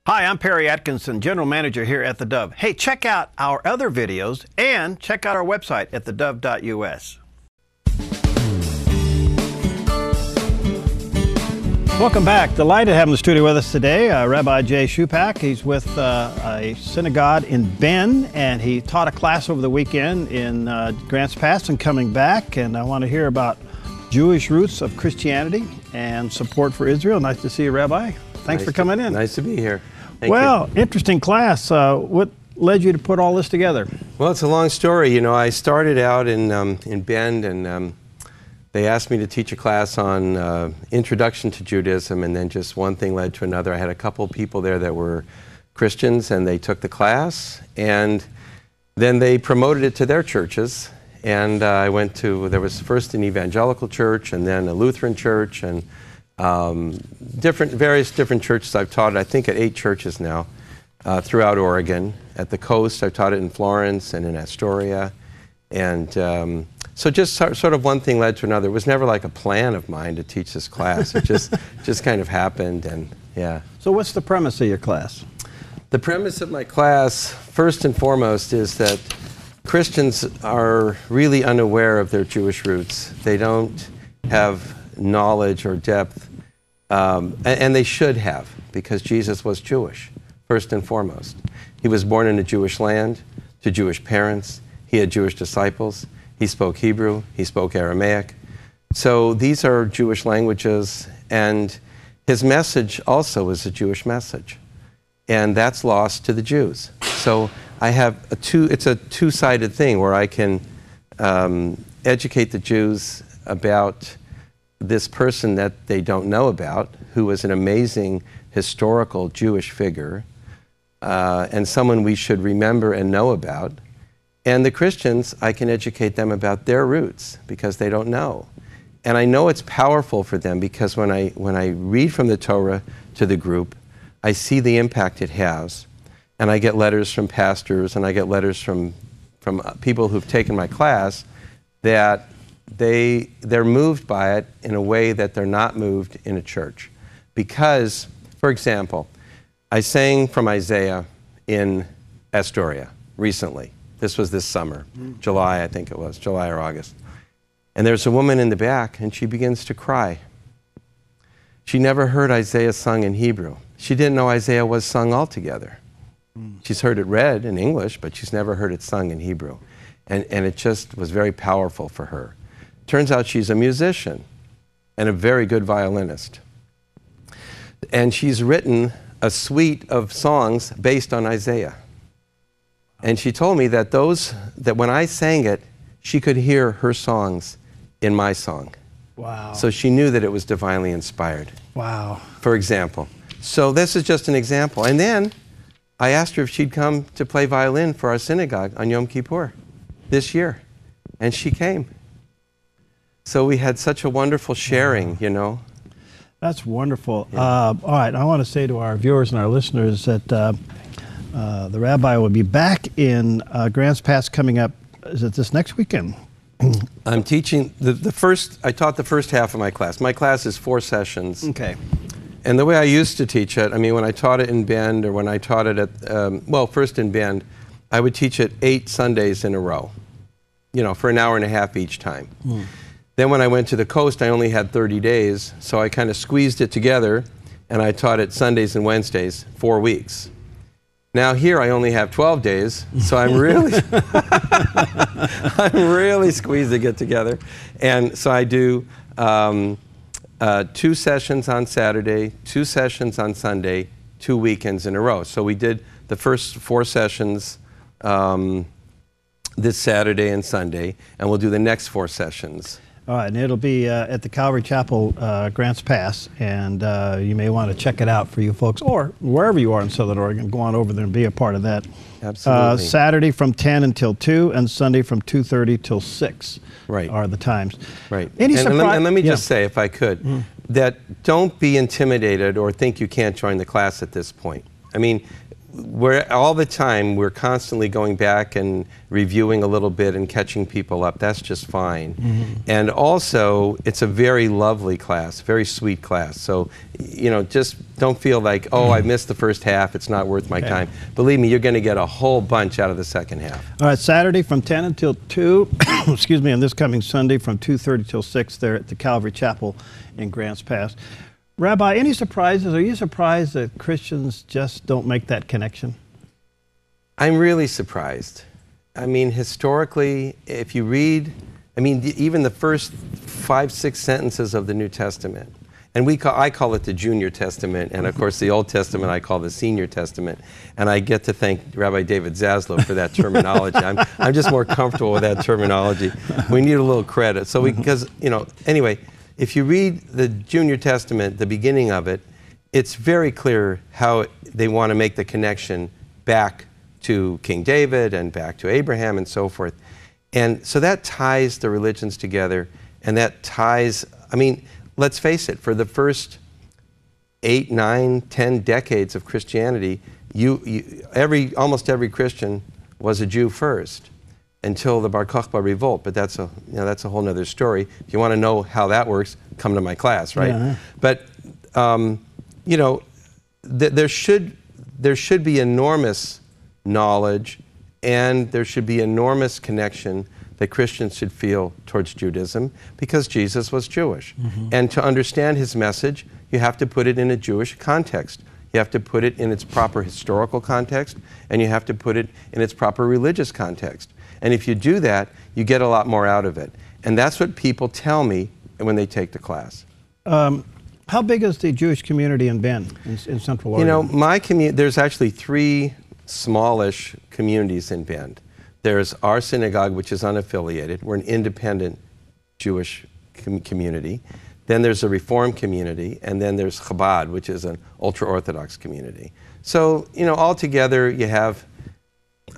Hi, I'm Perry Atkinson, General Manager here at theDove. Hey, check out our other videos and check out our website at thedove.us. Welcome back. Delighted to have in the studio with us today, Rabbi Jay Shupack. He's with a synagogue in Bend, and he taught a class over the weekend in Grants Pass and coming back. And I want to hear about Jewish roots of Christianity and support for Israel. Nice to see you, Rabbi. Thanks for coming in. Nice to be here. Thank you. You. Interesting class. What led you to put all this together? Well, it's a long story. You know, I started out in Bend, and they asked me to teach a class on introduction to Judaism, and then just one thing led to another. I had a couple people there that were Christians, and they took the class, and then they promoted it to their churches. And I went to, there was first an evangelical church, and then a Lutheran church, and various different churches I've taught. I think at 8 churches now throughout Oregon. At the coast, I've taught it in Florence and in Astoria. And so just sort of one thing led to another. It was never like a plan of mine to teach this class. It just kind of happened, and yeah. So what's the premise of your class? The premise of my class, first and foremost, is that Christians are really unaware of their Jewish roots. They don't have knowledge or depth, and they should have, because Jesus was Jewish, first and foremost. He was born in a Jewish land, to Jewish parents. He had Jewish disciples. He spoke Hebrew. He spoke Aramaic. So these are Jewish languages, and his message also is a Jewish message, and that's lost to the Jews. So I have it's a two-sided thing where I can educate the Jews about this person that they don't know about, who was an amazing historical Jewish figure, and someone we should remember and know about. And the Christians, I can educate them about their roots, because they don't know. And I know it's powerful for them, because when I read from the Torah to the group, I see the impact it has. And I get letters from pastors, and I get letters from people who've taken my class, that they're moved by it in a way that they're not moved in a church. Because, for example, I sang from Isaiah in Astoria recently. This was this summer, July, I think it was, July or August. And there's a woman in the back, and she begins to cry. She never heard Isaiah sung in Hebrew. She didn't know Isaiah was sung altogether. She's heard it read in English, but she's never heard it sung in Hebrew. And it just was very powerful for her. Turns out she's a musician and a very good violinist. And she's written a suite of songs based on Isaiah. And she told me that when I sang it, she could hear her songs in my song. Wow. So she knew that it was divinely inspired. Wow. For example. So this is just an example. And then I asked her if she'd come to play violin for our synagogue on Yom Kippur this year. And she came. So we had such a wonderful sharing, you know. That's wonderful. Yeah. All right, I want to say to our viewers and our listeners that the rabbi will be back in Grants Pass coming up. Is it this next weekend? I'm teaching I taught the first half of my class. My class is 4 sessions. Okay. And the way I used to teach it, I mean, when I taught it in Bend, or when I taught it at, first in Bend, I would teach it 8 Sundays in a row, you know, for an hour and a half each time. Then when I went to the coast, I only had 30 days, so I kind of squeezed it together, and I taught it Sundays and Wednesdays, 4 weeks. Now here I only have 12 days, so I'm really, I'm really squeezing it together. And so I do 2 sessions on Saturday, 2 sessions on Sunday, 2 weekends in a row. So we did the first 4 sessions this Saturday and Sunday, and we'll do the next 4 sessions. All right, and it'll be at the Calvary Chapel, Grants Pass, and you may want to check it out for you folks, or wherever you are in Southern Oregon, go on over there and be a part of that. Absolutely. Saturday from 10 until 2, and Sunday from 2:30 till 6 right. are the times. Right. And let me just say, if I could, that don't be intimidated or think you can't join the class at this point. I mean, all the time, we're constantly going back and reviewing a little bit and catching people up. That's just fine. And also, it's a very lovely class, very sweet class. So, you know, just don't feel like, oh, I missed the first half, it's not worth my time. Believe me, you're going to get a whole bunch out of the second half. All right, Saturday from 10 until 2, excuse me, and this coming Sunday from 2:30 till 6 there at the Calvary Chapel in Grants Pass. Rabbi, any surprises? Are you surprised that Christians just don't make that connection? I'm really surprised. I mean, historically, if you read, I mean, even the first 5, 6 sentences of the New Testament, and I call it the Junior Testament, and of course the Old Testament I call the Senior Testament, and I get to thank Rabbi David Zaslow for that terminology. I'm just more comfortable with that terminology. We need a little credit. So because, you know, anyway, if you read the Junior Testament, the beginning of it, it's very clear how they want to make the connection back to King David and back to Abraham and so forth. And so that ties the religions together, and that ties, I mean, let's face it, for the first 8, 9, 10 decades of Christianity, almost every Christian was a Jew first, until the Bar Kokhba revolt, but that's a whole nother story. If you want to know how that works, come to my class, right? Yeah. But you know, there should be enormous knowledge, and there should be enormous connection that Christians should feel towards Judaism, because Jesus was Jewish. And to understand his message, you have to put it in a Jewish context. You have to put it in its proper historical context, and you have to put it in its proper religious context. And if you do that, you get a lot more out of it. And that's what people tell me when they take the class. How big is the Jewish community in Bend, in Central Oregon? You know, there's actually 3 smallish communities in Bend. There's our synagogue, which is unaffiliated. We're an independent Jewish community. Then there's a Reform community, and then there's Chabad, which is an ultra-Orthodox community. So, you know, altogether you have,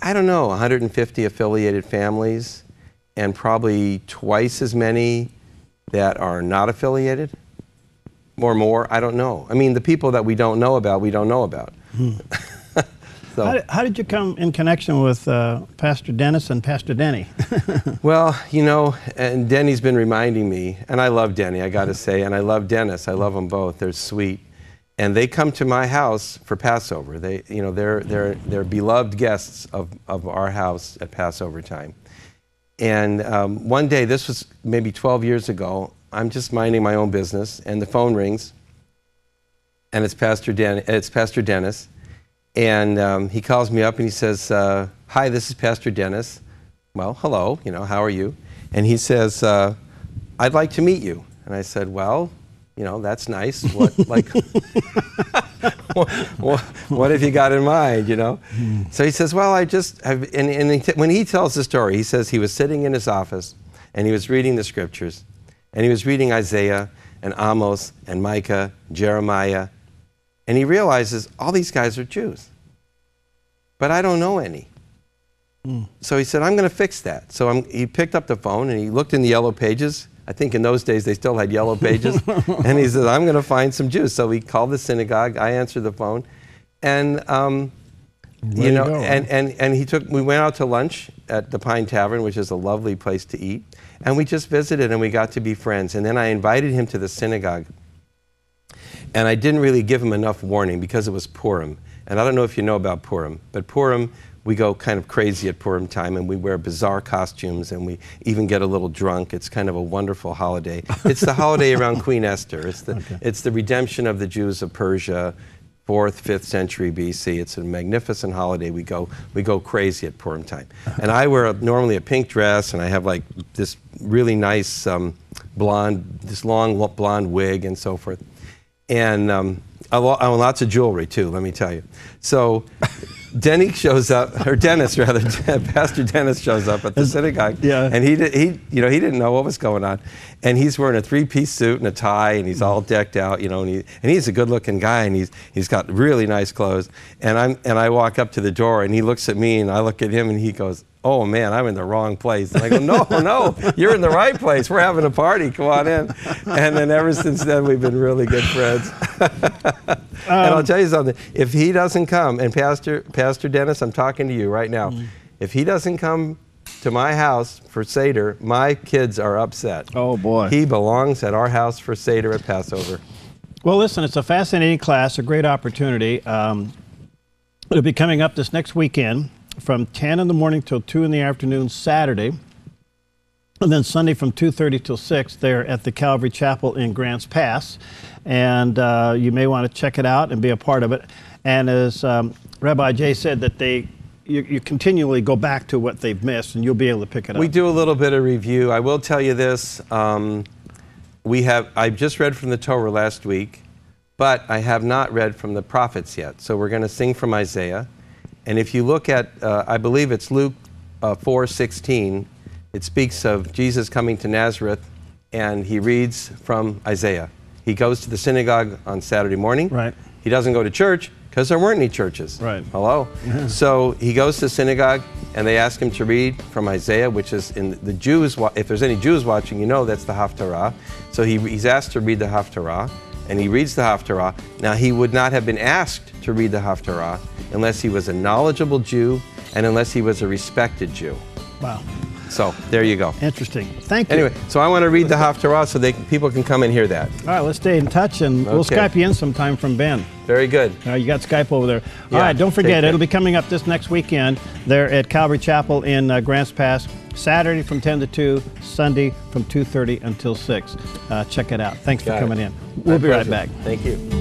I don't know, 150 affiliated families, and probably twice as many that are not affiliated, or more, I don't know. I mean, the people that we don't know about, we don't know about. So, how did you come in connection with Pastor Dennis and Pastor Denny? Well, you know, and Denny's been reminding me, and I love Denny, I gotta say, and I love Dennis, I love them both, they're sweet. And they come to my house for Passover. They, you know, they're beloved guests of our house at Passover time. And one day, this was maybe 12 years ago, I'm just minding my own business, and the phone rings, and it's Pastor Dennis, and he calls me up and he says, "Hi, this is Pastor Dennis." Well, hello, you know, how are you? And he says, "I'd like to meet you." And I said, "Well, you know, that's nice. What, like, what have you got in mind, you know?" So he says, "Well, I just have," when he tells the story, he says he was sitting in his office and he was reading the scriptures, and he was reading Isaiah and Amos and Micah, Jeremiah, and he realizes all these guys are Jews, but I don't know any. So he said, "I'm going to fix that." So he picked up the phone and he looked in the yellow pages. I think in those days they still had yellow pages. And he said, "I'm going to find some Jews." So he called the synagogue. I answered the phone, and you know, and we went out to lunch at the Pine Tavern, which is a lovely place to eat, and we just visited and we got to be friends. And then I invited him to the synagogue, and I didn't really give him enough warning because it was Purim. And I don't know if you know about Purim, but Purim, we go kind of crazy at Purim time, and we wear bizarre costumes, and we even get a little drunk. It's kind of a wonderful holiday. It's the holiday around Queen Esther. It's the redemption of the Jews of Persia, 4th, 5th century BC. It's a magnificent holiday. We go crazy at Purim time. And I wear normally a pink dress, and I have like this really nice this long blonde wig and so forth. And lots of jewelry too, let me tell you. So Denny shows up, or Dennis rather, Pastor Dennis shows up at the synagogue, and he didn't know what was going on, and he's wearing a 3-piece suit and a tie, and he's all decked out, you know, and he's a good-looking guy, and he's got really nice clothes, and I walk up to the door, and he looks at me, and I look at him, and he goes, oh man, I'm in the wrong place. And I go, no, you're in the right place. We're having a party. Come on in. And then ever since then, we've been really good friends. And I'll tell you something. If he doesn't come, and Pastor Dennis, I'm talking to you right now. If he doesn't come to my house for Seder, my kids are upset. Oh boy. He belongs at our house for Seder at Passover. Well, listen, it's a fascinating class, a great opportunity. It'll be coming up this next weekend from 10 in the morning till 2 in the afternoon Saturday, and then Sunday from 2:30 till 6 there at the Calvary Chapel in Grants Pass. And you may want to check it out and be a part of it. And as Rabbi Jay said, that you continually go back to what they've missed, and you'll be able to pick it up. We do a little bit of review. I will tell you this. I just read from the Torah last week, but I have not read from the prophets yet. So we're going to sing from Isaiah. And if you look at, I believe it's Luke 4:16, it speaks of Jesus coming to Nazareth, and he reads from Isaiah. He goes to the synagogue on Saturday morning. Right. He doesn't go to church because there weren't any churches. Right. Hello? Yeah. So he goes to the synagogue, and they ask him to read from Isaiah, which is in the Jews, if there's any Jews watching, you know that's the Haftarah. So he's asked to read the Haftarah, and he reads the Haftarah. Now, he would not have been asked to read the Haftarah unless he was a knowledgeable Jew and unless he was a respected Jew. Wow. So there you go. Interesting. Thank you. Anyway, so I want to read the Haftarah so people can come and hear that. All right, let's stay in touch, and we'll Skype you in sometime from Ben. Very good. You got Skype over there. Yeah, all right, don't forget, it'll be coming up this next weekend there at Calvary Chapel in Grants Pass, Saturday from 10 to 2, Sunday from 2:30 until 6. Check it out. Thanks for coming in. We'll be right back. Thank you.